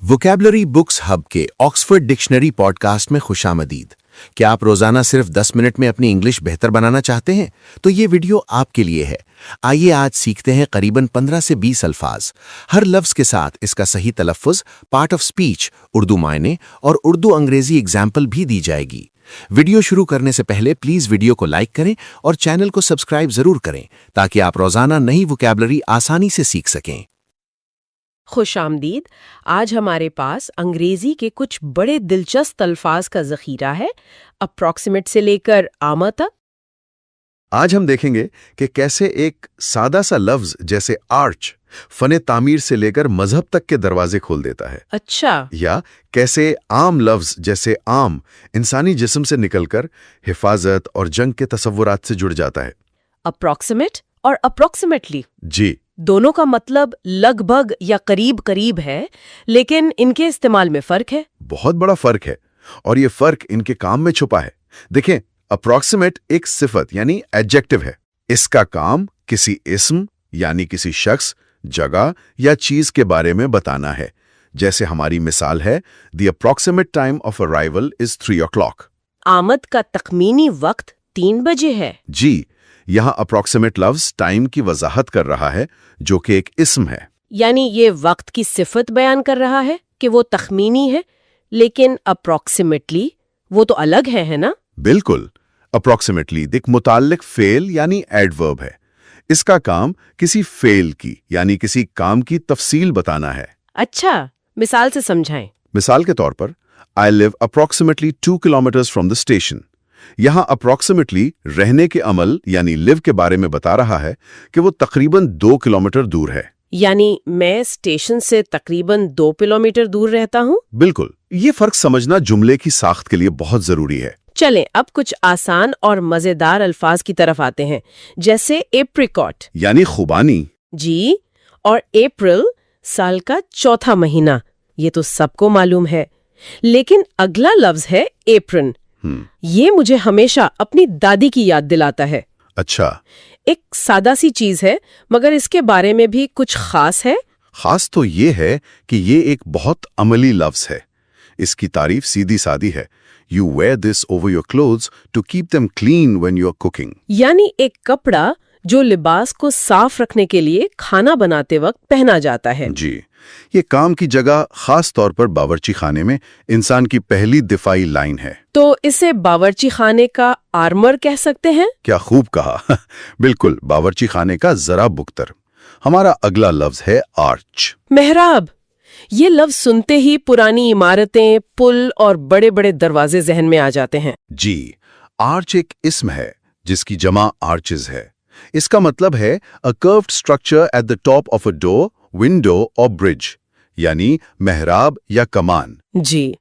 Vocabulary books hub के Oxford dictionary podcast में खुशामदीद। क्या आप रोजाना सिर्फ 10 मिनट में अपनी इंग्लिश बेहतर बनाना चाहते हैं? तो ये वीडियो आपके लिए है। आइए आज सीखते हैं करीबन 15 से 20 अल्फाज, हर लफ्ज के साथ इसका सही तलफ्फुज, पार्ट ऑफ स्पीच, उर्दू मायने और उर्दू अंग्रेजी एग्जाम्पल भी दी जाएगी। वीडियो शुरू करने से पहले प्लीज वीडियो को लाइक करें और चैनल को सब्सक्राइब जरूर करें ताकि आप रोजाना नई वोकैबुलरी आसानी से सीख सकें। खुशामदीद। आज हमारे पास अंग्रेजी के कुछ बड़े दिलचस्प अल्फाज का ज़ख़ीरा है, अप्रॉक्सीमेट से लेकर आमा तक। आज हम देखेंगे कि कैसे एक सादा सा लफ्ज जैसे आर्च फने तामीर से लेकर मजहब तक के दरवाजे खोल देता है। अच्छा। या कैसे आम लफ्ज जैसे आम इंसानी जिस्म से निकलकर हिफाजत और जंग के तसव्वुरात से जुड़ जाता है। अप्रॉक्सीमेट और अप्रॉक्सीमेटली जी, दोनों का मतलब लगभग या करीब करीब है, लेकिन इनके इस्तेमाल में फर्क है। बहुत बड़ा फर्क है और ये फर्क इनके काम में छुपा है। देखें, अप्रॉक्सीमेट एक सिफत यानी एडजेक्टिव है। इसका काम किसी इस्म यानी किसी शख्स, जगह या चीज के बारे में बताना है। जैसे हमारी मिसाल है, the approximate time of arrival is 3 o'clock। आमद का तखमीनी वक्त 3 बजे है। जी, यहाँ अप्रॉक्सीमेट लफ्ज टाइम की वजाहत कर रहा है, जो कि एक इस्म है। यानी ये वक्त की सिफत बयान कर रहा है कि वो तखमीनी है, लेकिन अप्रॉक्सीमेटली वो तो अलग है ना? बिल्कुल। अप्रॉक्सीमेटली दिक मुताल्लिक फेल यानी एडवर्ब है। इसका काम किसी फेल की यानी किसी काम की तफसील बताना है। अच्छा, मिसाल से समझाएं। मिसाल के तौर पर, I live approximately 2 kilometers from the station. यहाँ अप्रॉक्सीमेटली रहने के अमल यानी लिव के बारे में बता रहा है कि वो तकरीबन 2 किलोमीटर दूर है। यानी मैं स्टेशन से तकरीबन 2 किलोमीटर दूर रहता हूँ। बिल्कुल, ये फर्क समझना जुमले की साख्त के लिए बहुत जरूरी है। चलें अब कुछ आसान और मजेदार अल्फाज की तरफ आते हैं, जैसे एप्रिकॉट यानी खुबानी। जी, और अप्रैल साल का चौथा महीना, ये तो सबको मालूम है। लेकिन अगला लफ्ज है एप्रन। ये मुझे हमेशा अपनी दादी की याद दिलाता है। अच्छा। एक सादा सी चीज है, मगर इसके बारे में भी कुछ खास है। खास तो ये है कि ये एक बहुत अमली लफ्ज है। इसकी तारीफ सीधी सादी है। You wear this over your clothes to keep them clean when you're cooking। यानी एक कपड़ा जो लिबास को साफ रखने के लिए खाना बनाते वक्त पहना जाता है। जी, ये काम की जगह खास तौर पर बावर्ची खाने में इंसान की पहली दिफाई लाइन है। तो इसे बावर्ची खाने का आर्मर कह सकते हैं? क्या खूब कहा। बिल्कुल, बावर्ची खाने का जरा बुख्तर। हमारा अगला लफ्ज है आर्च। मेहराब। ये लफ्ज सुनते ही पुरानी इमारतें, पुल और बड़े बड़े दरवाजे जहन में आ जाते हैं। जी, आर्च एक इस्म है जिसकी जमा आर्चेज है। इसका मतलब है a curved structure at the top of a door, window और ब्रिज, यानी मेहराब या कमान। जी,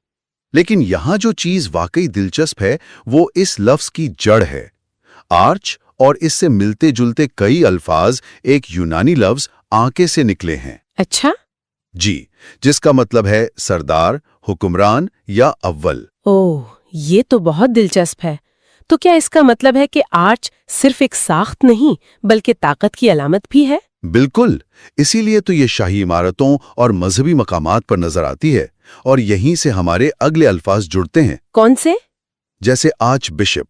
लेकिन यहाँ जो चीज वाकई दिलचस्प है वो इस लफ्ज की जड़ है। आर्च और इससे मिलते जुलते कई अल्फाज एक यूनानी लफ्ज आंके से निकले हैं। अच्छा। जी, जिसका मतलब है सरदार, हुक्मरान या अव्वल। ओह, ये तो बहुत दिलचस्प है। तो क्या इसका मतलब है कि आर्च सिर्फ एक साख्त नहीं बल्कि ताकत की अलामत भी है? बिल्कुल, इसीलिए तो ये शाही इमारतों और मजहबी मकामात पर नजर आती है और यहीं से हमारे अगले अल्फाज जुड़ते हैं। कौन से? जैसे आर्च बिशप,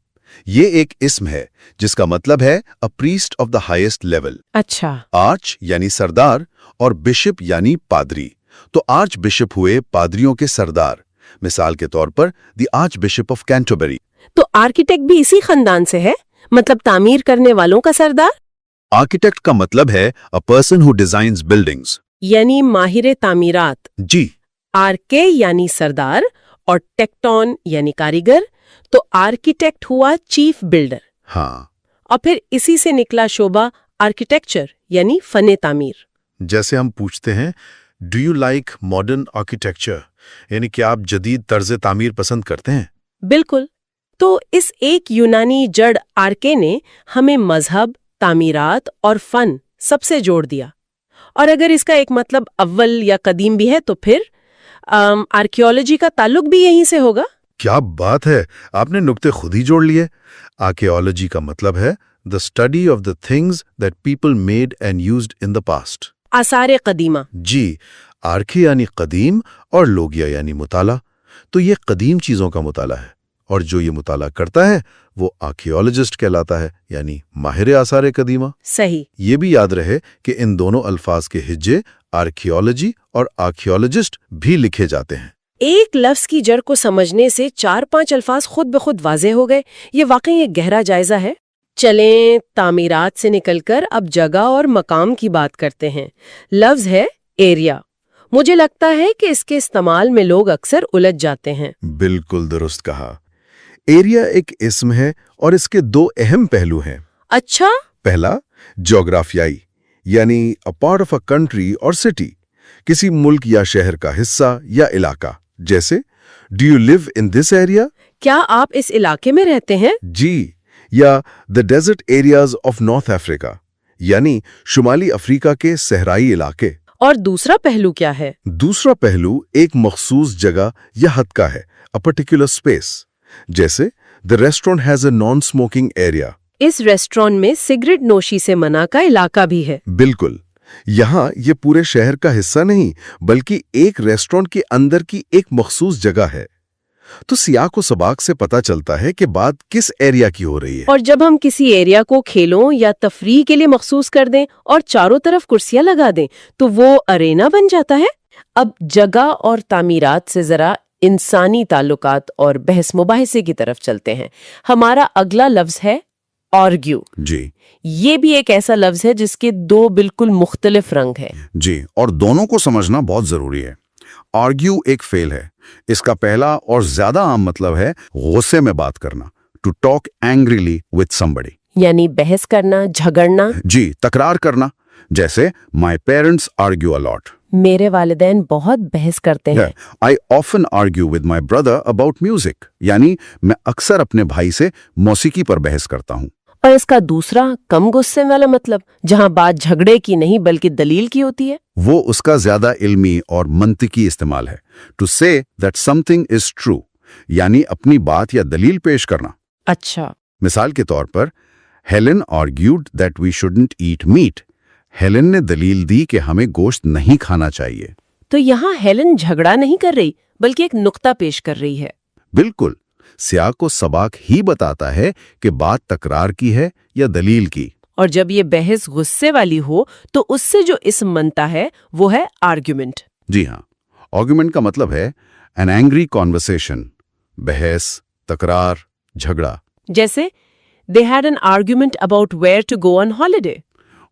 ये एक इस्म है जिसका मतलब है अ priest of the highest level. अच्छा। आर्च यानी सरदार और बिशप यानी पादरी, तो आर्च बिशप हुए पादरियों के सरदार। मिसाल के तौर पर the arch bishop of Canterbury. तो आर्किटेक्ट भी इसी खानदान से है, मतलब तामीर करने वालों का सरदार। आर्किटेक्ट का मतलब है a person who designs buildings, यानी माहिर तामीरात। जी। आर्के यानी सरदार और टेक्टोन यानी कारीगर, तो आर्किटेक्ट हुआ चीफ बिल्डर। हाँ, और फिर इसी से निकला शोबा आर्किटेक्चर यानी फने तामीर। जैसे हम पूछते हैं, do you like modern architecture, यानी क्या आप जदीद तर्ज तामीर पसंद करते हैं? बिल्कुल। तो इस एक यूनानी जड़ आर्के ने हमें मजहब, तामीरात और फन सबसे जोड़ दिया। और अगर इसका एक मतलब अव्वल या कदीम भी है तो फिर आर्कियोलॉजी का ताल्लुक भी यहीं से होगा। क्या बात है, आपने नुक्ते खुद ही जोड़ लिए। आर्कियोलॉजी का मतलब है the study of the things that people made and used in the past. आसार कदीमा। जी, आर्के यानी कदीम और लोगिया यानी मुताला। तो ये कदीम चीज़ों का मुताला है, और जो ये मुताला करता है वो आर्कियोलॉजिस्ट कहलाता है, यानी माहिर आसार कदीमा। सही। ये भी याद रहे कि इन दोनों अल्फाज के हिज्जे आर्कियोलॉजी और आर्कियोलॉजिस्ट भी लिखे जाते हैं। एक लफ्ज की जड़ को समझने से 4-5 अल्फाज खुद ब खुद वाजे हो गए। ये वाकई एक गहरा जायजा है। चलें तामीरात से निकलकर अब जगह और मकाम की बात करते हैं। लफ्ज है एरिया। मुझे लगता है कि इसके इस्तेमाल में लोग अक्सर उलझ जाते हैं। बिल्कुल दुरुस्त कहा। एरिया एक इस्म है और इसके दो अहम पहलू हैं। अच्छा। पहला, ज्योग्राफियाई, यानी a part of a country और सिटी, किसी मुल्क या शहर का हिस्सा या इलाका। जैसे do you live in this area? क्या आप इस इलाके में रहते हैं? जी। या the desert areas of north Africa, यानी शुमाली अफ्रीका के सहराई इलाके। और दूसरा पहलू क्या है? दूसरा पहलू एक मखसूस जगह या हद का है, अ पर्टिकुलर स्पेस। जैसे the restaurant has a non smoking area. इस रेस्टोरेंट में सिगरेट नोशी से मना का इलाका भी है। बिल्कुल। यहाँ ये पूरे शहर का हिस्सा नहीं, बल्कि एक रेस्टोरेंट के अंदर की एक मखसूस जगह है। तो सियाक व सबाक से पता चलता है कि बात किस एरिया की हो रही है। और जब हम किसी एरिया को खेलों या तफरीह के लिए मखसूस कर दें और चारों तरफ कुर्सियां लगा दें, तो वो अरेना बन जाता है। अब जगह और तामीरात से जरा इंसानी ताल्लुकात और बहस मुबाहिसे की तरफ चलते हैं। हमारा अगला लफ्ज है आर्ग्यू। जी। ये भी एक ऐसा लफ्ज है जिसके दो बिल्कुल मुख्तलिफ रंग है। जी, और दोनों को समझना बहुत जरूरी है। आर्ग्यू एक फेल है। इसका पहला और ज्यादा आम मतलब है गुस्से में बात करना, to talk angrily with somebody, यानी बहस करना, झगड़ना। जी, तकरार करना। जैसे my parents argue a lot. मेरे वालिदैन बहुत बहस करते हैं। I often argue with my brother about music, यानी मैं अक्सर अपने भाई से मौसीकी पर बहस करता हूँ। और इसका दूसरा कम गुस्से वाला मतलब, जहां बात झगड़े की नहीं बल्कि दलील की होती है, वो उसका ज्यादा इल्मी और मंतिकी इस्तेमाल है, to say that something is true, यानी अपनी बात या दलील पेश करना। अच्छा। मिसाल के तौर पर, Helen argued that we shouldn't eat meat. Helen ने दलील दी कि हमें गोश्त नहीं खाना चाहिए। तो यहाँ हेलेन झगड़ा नहीं कर रही बल्कि एक नुक्ता पेश कर रही है। बिल्कुल। सियाक को सबाक ही बताता है कि बात तकरार की है या दलील की। और जब ये बहस गुस्से वाली हो तो उससे जो इस्म बनता है वो है आर्ग्यूमेंट। जी हाँ, आर्ग्यूमेंट का मतलब है एन एंग्री कॉन्वर्सेशन, बहस, तकरार, झगड़ा। जैसे they had an argument about where to go on holiday.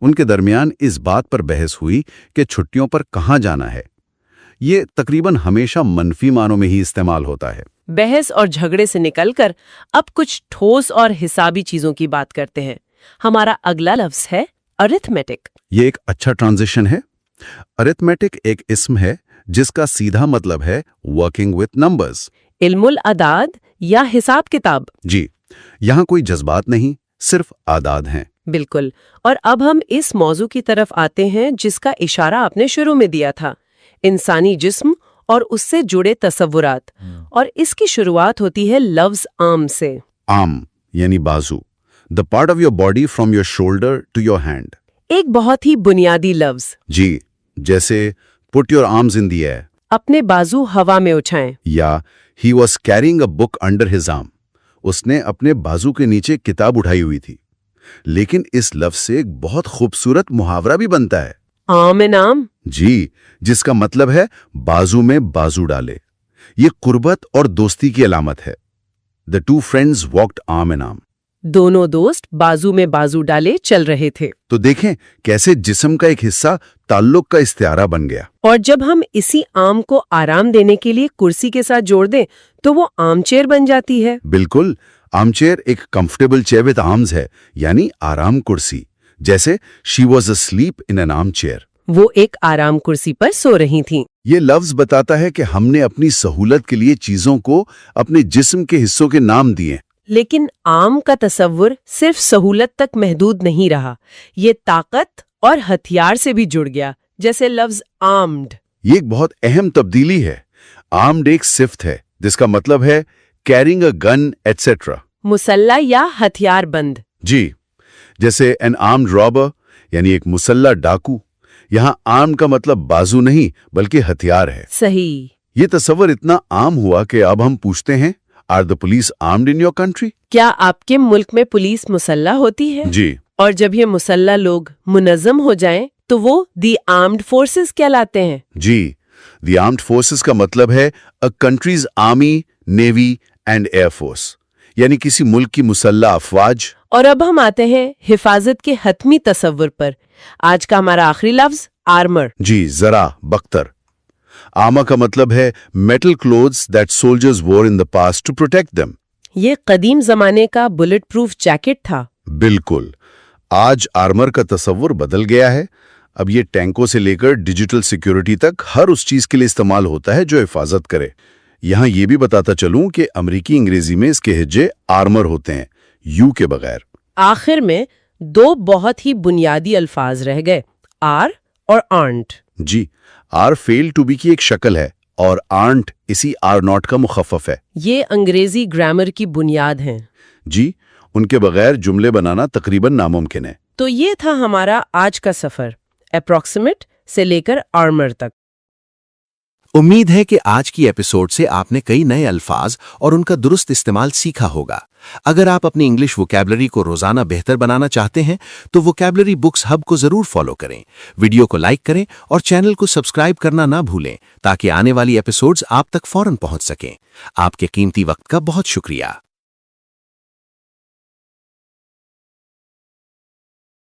उनके दरमियान इस बात पर बहस हुई कि छुट्टियों पर कहाँ जाना है। ये तकरीबन हमेशा मनफी मानों में ही इस्तेमाल होता है। बहस और झगड़े से निकलकर अब कुछ ठोस और हिसाबी चीजों की बात करते हैं। हमारा अगला लफ्ज है अरिथमेटिक। ये एक अच्छा ट्रांजिशन है। अरिथमेटिक एक इस्म है जिसका सीधा मतलब है वर्किंग विथ नंबर्स, इल्मुल अदाद या हिसाब किताब। जी, यहाँ कोई जज्बात नहीं, सिर्फ आदाद हैं। बिल्कुल। और अब हम इस मौजू की तरफ आते हैं जिसका इशारा आपने शुरू में दिया था, इंसानी जिस्म और उससे जुड़े तसव्वुरात। और इसकी शुरुआत होती है लफ्ज आर्म से। आर्म यानी बाजू, the part of your body from your shoulder to your hand. एक बहुत ही बुनियादी लफ्ज। जी, जैसे put your arms in the air, अपने बाजू हवा में उठाएं। या he was carrying a book under his arm, उसने अपने बाजू के नीचे किताब उठाई हुई थी। लेकिन इस लफ्ज से एक बहुत खूबसूरत मुहावरा भी बनता है, आर्म इन आर्म। जी, जिसका मतलब है बाजू में बाजू डाले। ये कुर्बत और दोस्ती की अलामत है। The two friends walked arm in arm. दोनों दोस्त बाजू में बाजू डाले चल रहे थे। तो देखें कैसे जिस्म का एक हिस्सा ताल्लुक का इस्तिआरा बन गया। और जब हम इसी आर्म को आराम देने के लिए कुर्सी के साथ जोड़ दें तो वो आर्म चेयर बन जाती है। बिल्कुल, आर्मचेयर एक कंफर्टेबल चेयर विद आर्म्स है, यानी आराम कुर्सी। जैसे she was asleep in an arm chair, वो एक आराम कुर्सी पर सो रही थीं। ये लफ्ज बताता है कि हमने अपनी सहूलत के लिए चीजों को अपने जिस्म के हिस्सों के नाम दिए। लेकिन आर्म का तसव्वुर सिर्फ सहूलत तक महदूद नहीं रहा, ये ताकत और हथियार से भी जुड़ गया, जैसे लफ्ज आर्म्ड। ये एक बहुत अहम तब्दीली है। आर्म्ड एक सिफ्त है जिसका मतलब है कैरिंग अ गन एटसेट्रा, मुसल्ला या हथियार बंद। जी, जैसे एन आर्म्ड रॉबर यानी एक मुसल्ला डाकू, यहाँ आर्म का मतलब बाजू नहीं बल्कि हथियार है। सही। ये तस्वर इतना आम हुआ कि अब हम पूछते हैं, are the police armed in your country? क्या आपके मुल्क में पुलिस मुसल्ला होती है? जी। और जब ये मुसल्ला लोग मुनज़्ज़म हो जाएं, तो वो दी आर्म्ड फोर्सेस कहलाते हैं। जी, द आर्म्ड फोर्सेस का मतलब है a country's army, navy and air force, यानी किसी मुल्क की मुसल्ला अफवाज। और अब हम आते हैं हिफाजत के हतमी तस्वुर पर। आज का हमारा आखिरी लफ्ज आर्मर। जी, जरा बख्तर। आर्मर का मतलब है metal clothes that soldiers wore in the past to protect them. ये कदीम जमाने का बुलेट प्रूफ जैकेट था। बिल्कुल। आज आर्मर का तस्वुर बदल गया है। अब ये टैंकों से लेकर डिजिटल सिक्योरिटी तक हर उस चीज के लिए इस्तेमाल होता है जो हिफाजत करे। यहाँ ये भी बताता चलूं कि अमेरिकी अंग्रेजी में इसके हिज्जे आर्मर होते हैं, यू के बगैर। आखिर में दो बहुत ही बुनियादी अल्फाज रह गए, आर और आर्न्ट। जी, आर फेल टू बी की एक शक्ल है और आर्न्ट इसी आर नॉट का मुखफ़फ़ है। ये अंग्रेजी ग्रामर की बुनियाद हैं। जी, उनके बगैर जुमले बनाना तकरीबन नामुमकिन है। तो ये था हमारा आज का सफर, अप्रॉक्सिमेट से लेकर आर्मर तक। उम्मीद है कि आज की एपिसोड से आपने कई नए अल्फाज और उनका दुरुस्त इस्तेमाल सीखा होगा। अगर आप अपनी इंग्लिश वोकैबुलरी को रोजाना बेहतर बनाना चाहते हैं तो वोकैबुलरी बुक्स हब को जरूर फॉलो करें, वीडियो को लाइक करें और चैनल को सब्सक्राइब करना ना भूलें ताकि आने वाली एपिसोड्स आप तक फौरन पहुंच सकें। आपके कीमती वक्त का बहुत शुक्रिया।